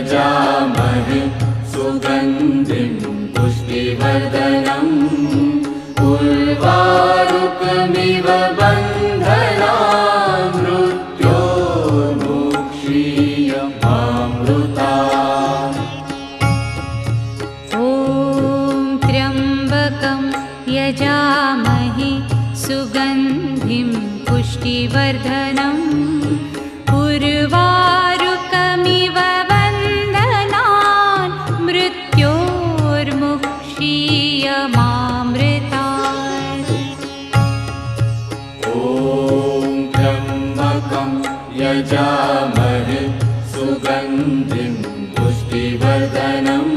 यजामहे सुगन्धिं पुष्टिवर्धनम् उर्वारुकमिव बन्धनान् मृत्योर्मुक्षीयमामृतात्। ॐ त्र्यम्बकं यजामहे सुगन्धिं पुष्टिवर्धनम् उर्वारुकमिव बन्धनान् मृत्योर्मुक्षीयमामृतात्। ॐ त्र्यम्बकं यजामहे सुगन्धिं पुष्टिवर्धनम्